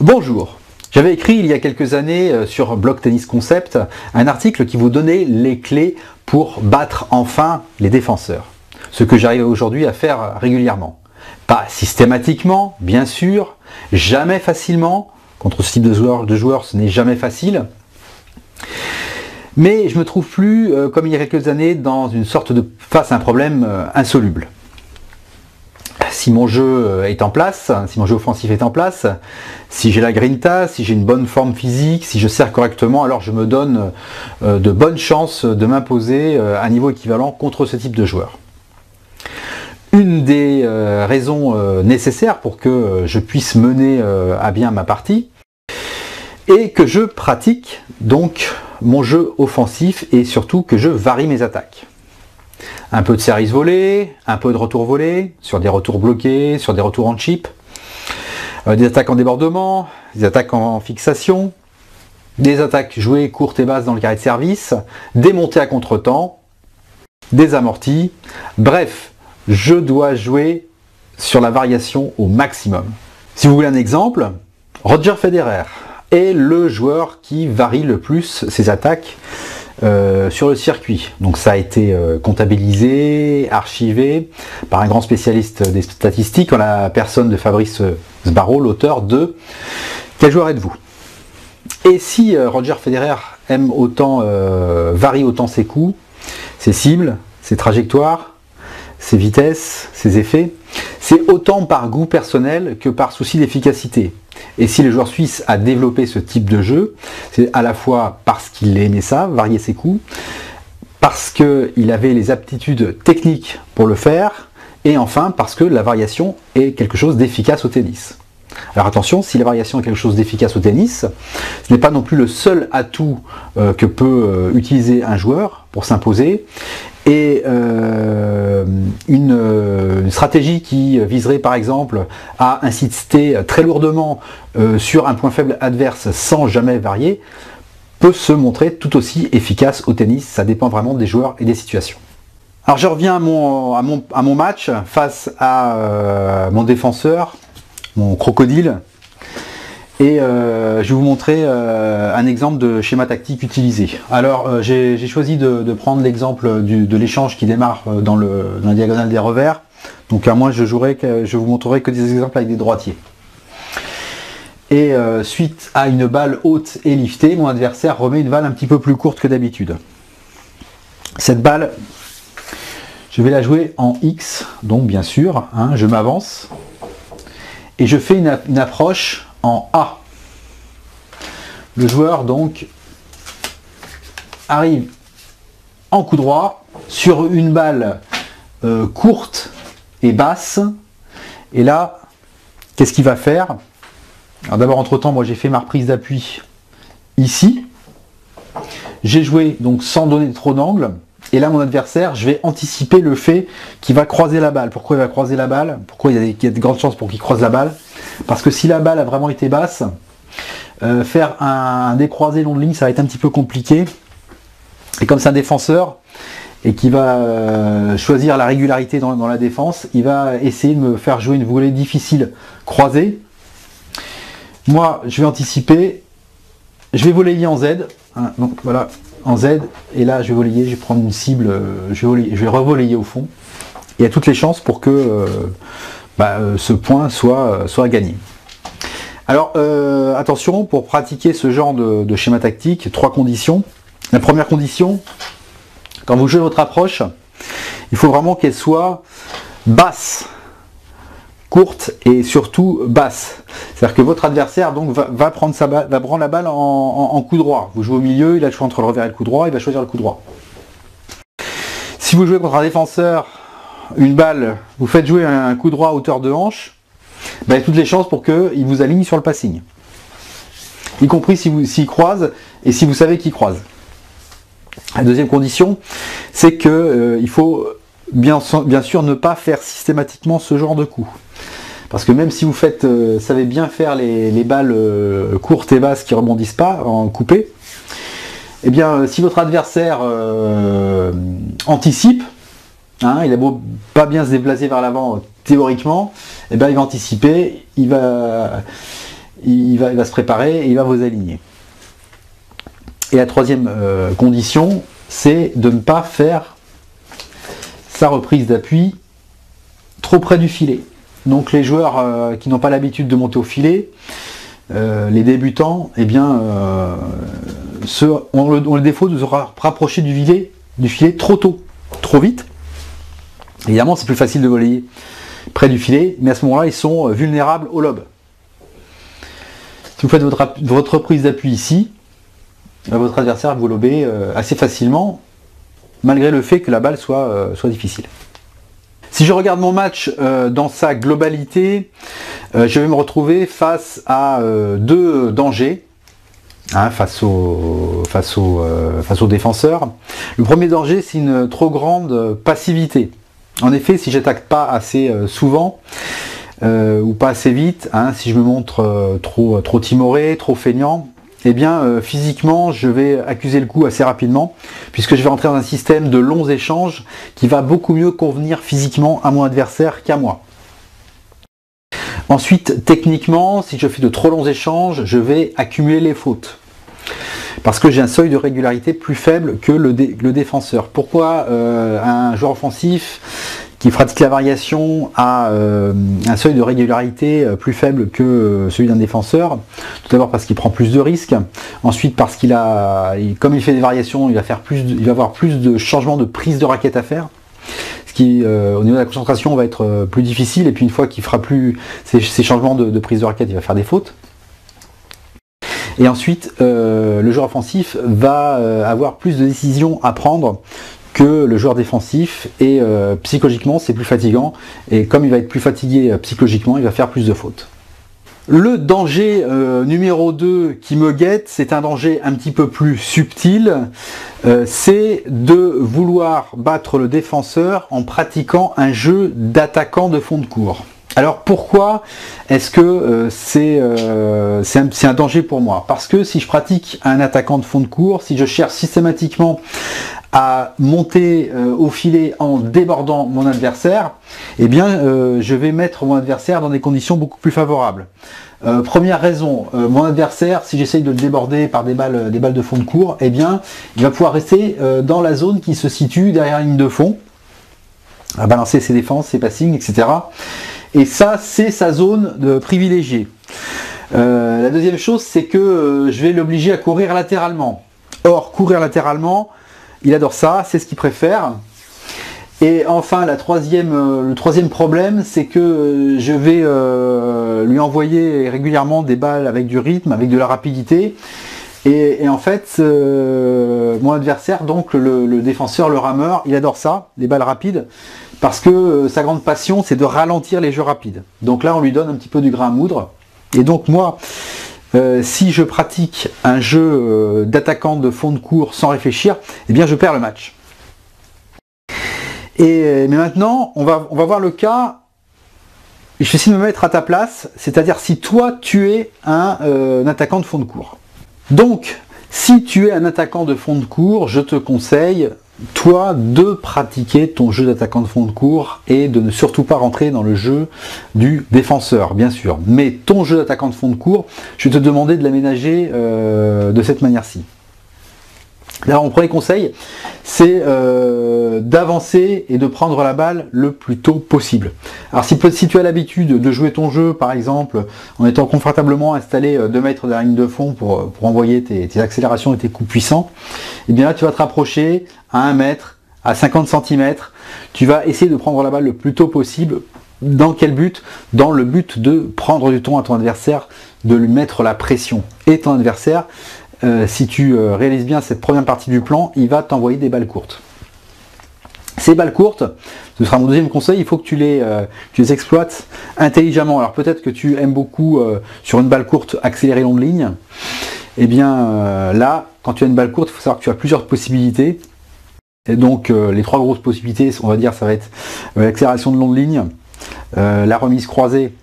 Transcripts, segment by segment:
Bonjour, j'avais écrit il y a quelques années sur Blog Tennis Concept un article qui vous donnait les clés pour battre enfin les défenseurs. Ce que j'arrive aujourd'hui à faire régulièrement. Pas systématiquement, bien sûr, jamais facilement. Contre ce type de joueurs, ce n'est jamais facile. Mais je me trouve plus, comme il y a quelques années, dans une sorte de face à un problème insoluble. Si mon jeu est en place, si mon jeu offensif est en place, si j'ai la grinta, si j'ai une bonne forme physique, si je sers correctement, alors je me donne de bonnes chances de m'imposer à un niveau équivalent contre ce type de joueur. Une des raisons nécessaires pour que je puisse mener à bien ma partie est que je pratique donc mon jeu offensif et surtout que je varie mes attaques. Un peu de service volé, un peu de retour volé, sur des retours bloqués, sur des retours en chip, des attaques en débordement, des attaques en fixation, des attaques jouées courtes et basses dans le carré de service, des montées à contre-temps, des amortis, bref, je dois jouer sur la variation au maximum. Si vous voulez un exemple, Roger Federer est le joueur qui varie le plus ses attaques sur le circuit. Donc ça a été comptabilisé, archivé par un grand spécialiste des statistiques en la personne de Fabrice Sbarro, l'auteur de Quel joueur êtes-vous? Et si Roger Federer aime autant, varie autant ses coups, ses cibles, ses trajectoires, ses vitesses, ses effets, c'est autant par goût personnel que par souci d'efficacité. Et si le joueur suisse a développé ce type de jeu, c'est à la fois parce qu'il aimait ça, varier ses coups, parce qu'il avait les aptitudes techniques pour le faire, et enfin parce que la variation est quelque chose d'efficace au tennis. Alors attention, si la variation est quelque chose d'efficace au tennis, ce n'est pas non plus le seul atout que peut utiliser un joueur pour s'imposer. Et une stratégie qui viserait par exemple à insister très lourdement sur un point faible adverse sans jamais varier, peut se montrer tout aussi efficace au tennis. Ça dépend vraiment des joueurs et des situations. Alors je reviens à mon match face à mon défenseur, mon crocodile, et je vais vous montrer un exemple de schéma tactique utilisé. Alors j'ai choisi de prendre l'exemple de l'échange qui démarre dans la diagonale des revers. Donc à moi je vous montrerai que des exemples avec des droitiers. Et suite à une balle haute et liftée, mon adversaire remet une balle un petit peu plus courte que d'habitude. Cette balle, je vais la jouer en X, donc bien sûr, hein, je m'avance. Et je fais une approche en A. Le joueur donc arrive en coup droit sur une balle courte et basse. Et là, qu'est-ce qu'il va faire? Alors d'abord, entre-temps, moi j'ai fait ma reprise d'appui ici. J'ai joué donc sans donner trop d'angle. Et là, mon adversaire, je vais anticiper le fait qu'il va croiser la balle. Pourquoi il va croiser la balle? Pourquoi il y a de grandes chances pour qu'il croise la balle? Parce que si la balle a vraiment été basse, faire un décroisé long de ligne, ça va être un petit peu compliqué. Et comme c'est un défenseur, et qui va choisir la régularité dans la défense, il va essayer de me faire jouer une volée difficile croisée. Moi, je vais anticiper, je vais voler en Z. Hein, donc voilà, en Z, et là je vais voler, je vais prendre une cible, je vais revoler au fond. Il y a toutes les chances pour que ce point soit gagné. Alors attention, pour pratiquer ce genre de schéma tactique, 3 conditions. La première condition, quand vous jouez votre approche, il faut vraiment qu'elle soit basse, courte et surtout basse. C'est-à-dire que votre adversaire donc va prendre la balle en coup droit. Vous jouez au milieu, il a le choix entre le revers et le coup droit, il va choisir le coup droit. Si vous jouez contre un défenseur, une balle, vous faites jouer un coup droit à hauteur de hanche, il y a toutes les chances pour qu'il vous aligne sur le passing. Y compris s'il croise et si vous savez qu'il croise. La deuxième condition, c'est qu'il faut bien sûr ne pas faire systématiquement ce genre de coup. Parce que même si vous savez bien faire les balles courtes et basses qui ne rebondissent pas en coupé, eh bien si votre adversaire anticipe, hein, il a beau pas bien se déplacer vers l'avant théoriquement, eh bien il va anticiper, il va il va se préparer et il va vous aligner. Et la troisième condition, c'est de ne pas faire sa reprise d'appui trop près du filet. Donc les joueurs qui n'ont pas l'habitude de monter au filet, les débutants, eh bien, ont le défaut de se rapprocher du filet trop tôt, trop vite. Évidemment, c'est plus facile de voler près du filet, mais à ce moment-là, ils sont vulnérables au lob. Si vous faites votre reprise d'appui ici, votre adversaire vous lobez assez facilement, malgré le fait que la balle soit difficile. Si je regarde mon match dans sa globalité, je vais me retrouver face à deux dangers, hein, face aux défenseurs. Le premier danger, c'est une trop grande passivité. En effet, si j'attaque pas assez souvent, ou pas assez vite, hein, si je me montre trop timoré, trop feignant, eh bien physiquement je vais accuser le coup assez rapidement, puisque je vais rentrer dans un système de longs échanges qui va beaucoup mieux convenir physiquement à mon adversaire qu'à moi. Ensuite, techniquement, si je fais de trop longs échanges, je vais accumuler les fautes, parce que j'ai un seuil de régularité plus faible que le défenseur. Pourquoi un joueur offensif qui pratique la variation a un seuil de régularité plus faible que celui d'un défenseur? Tout d'abord parce qu'il prend plus de risques, ensuite parce comme il fait des variations, il va avoir plus de changements de prise de raquette à faire, ce qui au niveau de la concentration va être plus difficile, et puis une fois qu'il fera plus ces changements de prise de raquette, il va faire des fautes. Et ensuite, le joueur offensif va avoir plus de décisions à prendre que le joueur défensif, et psychologiquement c'est plus fatigant, et comme il va être plus fatigué psychologiquement, il va faire plus de fautes. Le danger numéro 2 qui me guette, c'est un danger un petit peu plus subtil, c'est de vouloir battre le défenseur en pratiquant un jeu d'attaquant de fond de cours. Alors pourquoi est-ce que c'est un danger pour moi? Parce que si je pratique un attaquant de fond de cours, si je cherche systématiquement à monter au filet en débordant mon adversaire, eh bien je vais mettre mon adversaire dans des conditions beaucoup plus favorables. Première raison, mon adversaire, si j'essaye de le déborder par des balles de fond de cours, eh bien il va pouvoir rester dans la zone qui se situe derrière la ligne de fond, à balancer ses défenses, ses passings, etc. Et ça, c'est sa zone privilégiée. La deuxième chose, c'est que je vais l'obliger à courir latéralement. Or, courir latéralement, il adore ça, c'est ce qu'il préfère. Et enfin, le troisième problème, c'est que je vais lui envoyer régulièrement des balles avec du rythme, avec de la rapidité. Et en fait, mon adversaire, donc le défenseur, le rameur, il adore ça, les balles rapides, parce que sa grande passion, c'est de ralentir les jeux rapides. Donc là, on lui donne un petit peu du grain à moudre. Et donc moi, si je pratique un jeu d'attaquant de fond de cours sans réfléchir, eh bien je perds le match. Mais maintenant, on va voir le cas. Je vais essayer de me mettre à ta place, c'est-à-dire si toi tu es un attaquant de fond de cours. Donc, si tu es un attaquant de fond de cours, je te conseille, toi, de pratiquer ton jeu d'attaquant de fond de cours et de ne surtout pas rentrer dans le jeu du défenseur, bien sûr. Mais ton jeu d'attaquant de fond de cours, je vais te demander de l'aménager de cette manière-ci. Alors, mon premier conseil, c'est d'avancer et de prendre la balle le plus tôt possible. Alors, si tu as l'habitude de jouer ton jeu, par exemple, en étant confortablement installé 2 mètres de la ligne de fond pour envoyer tes accélérations et tes coups puissants, eh bien là, tu vas te rapprocher à 1 mètre, à 50 cm. Tu vas essayer de prendre la balle le plus tôt possible. Dans quel but? Dans le but de prendre du temps à ton adversaire, de lui mettre la pression. Et ton adversaire, si tu réalises bien cette première partie du plan, il va t'envoyer des balles courtes. Ces balles courtes, ce sera mon deuxième conseil, il faut que tu les exploites intelligemment. Alors peut-être que tu aimes beaucoup sur une balle courte accélérer longue ligne. Et bien là, quand tu as une balle courte, il faut savoir que tu as plusieurs possibilités. Et donc les 3 grosses possibilités, on va dire, ça va être l'accélération de longue ligne, la remise croisée,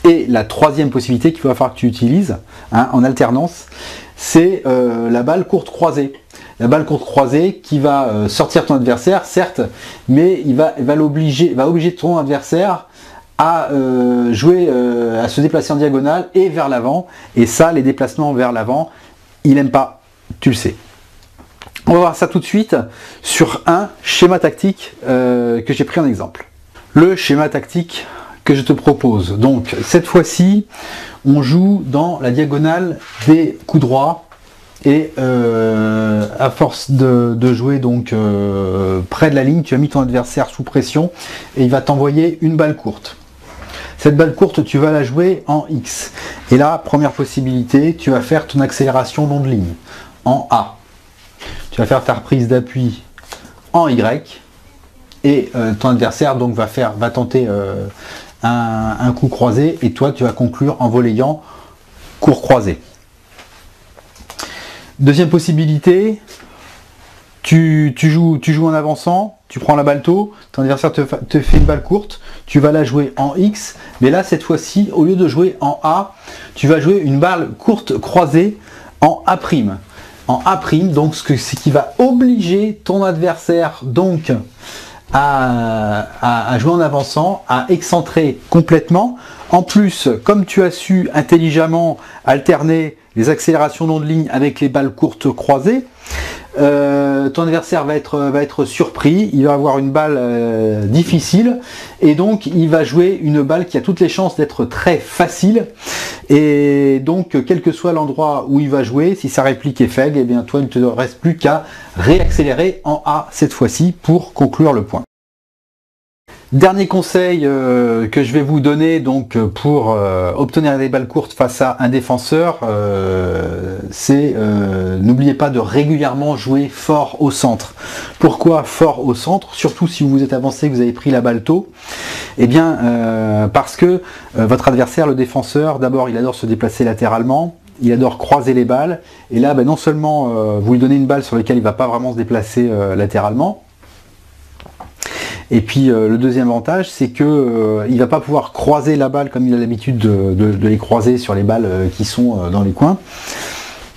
et la troisième possibilité qu'il va falloir que tu utilises en alternance, c'est la balle courte croisée. La balle courte croisée qui va sortir ton adversaire, certes, mais il va obliger ton adversaire à jouer, à se déplacer en diagonale et vers l'avant. Et ça, les déplacements vers l'avant, il n'aime pas, tu le sais. On va voir ça tout de suite sur un schéma tactique que j'ai pris en exemple. Le schéma tactique que je te propose. Donc cette fois-ci, on joue dans la diagonale des coups droits. Et à force de jouer donc près de la ligne, tu as mis ton adversaire sous pression et il va t'envoyer une balle courte. Cette balle courte, tu vas la jouer en X. Et là, première possibilité, tu vas faire ton accélération long de ligne en A. Tu vas faire ta reprise d'appui en Y. Et ton adversaire donc va tenter un coup croisé et toi tu vas conclure en volleyant court croisé. Deuxième possibilité, tu joues en avançant, tu prends la balle tôt, ton adversaire te fait une balle courte, tu vas la jouer en X, mais là cette fois-ci, au lieu de jouer en A, tu vas jouer une balle courte croisée en A'. En A', donc ce qui va obliger ton adversaire donc à jouer en avançant, à excentrer complètement. En plus, comme tu as su intelligemment alterner les accélérations long de ligne avec les balles courtes croisées, ton adversaire va être surpris, il va avoir une balle difficile et donc il va jouer une balle qui a toutes les chances d'être très facile et donc quel que soit l'endroit où il va jouer, si sa réplique est faible, et bien toi il ne te reste plus qu'à réaccélérer en A cette fois-ci pour conclure le point. Dernier conseil que je vais vous donner donc pour obtenir des balles courtes face à un défenseur, c'est n'oubliez pas de régulièrement jouer fort au centre. Pourquoi fort au centre? Surtout si vous êtes avancé, que vous avez pris la balle tôt. Eh bien parce que votre adversaire, le défenseur, d'abord il adore se déplacer latéralement. Il adore croiser les balles. Et là, non seulement vous lui donnez une balle sur laquelle il ne va pas vraiment se déplacer latéralement, et puis le deuxième avantage, c'est que il va pas pouvoir croiser la balle comme il a l'habitude de les croiser sur les balles qui sont dans les coins.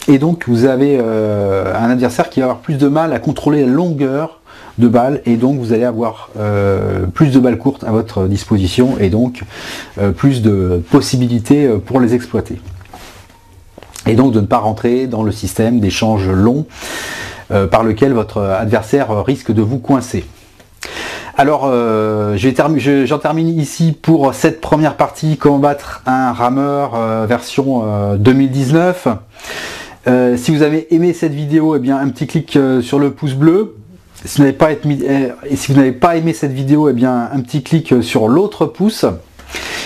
Et donc vous avez un adversaire qui va avoir plus de mal à contrôler la longueur de balle, et donc vous allez avoir plus de balles courtes à votre disposition, et donc plus de possibilités pour les exploiter. Et donc de ne pas rentrer dans le système d'échange long par lequel votre adversaire risque de vous coincer. Alors, j'en termine ici pour cette première partie, comment battre un rameur version 2019. Si vous avez aimé cette vidéo, eh bien un petit clic sur le pouce bleu. Si vous n'avez pas aimé cette vidéo, eh bien un petit clic sur l'autre pouce.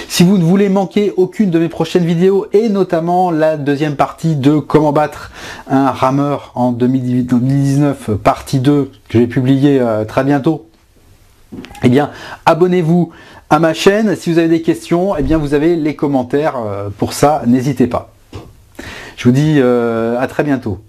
Si vous ne voulez manquer aucune de mes prochaines vidéos, et notamment la deuxième partie de comment battre un rameur en 2019, partie 2, que je vais publier très bientôt, eh bien abonnez-vous à ma chaîne. Si vous avez des questions, eh bien vous avez les commentaires pour ça, n'hésitez pas. Je vous dis à très bientôt.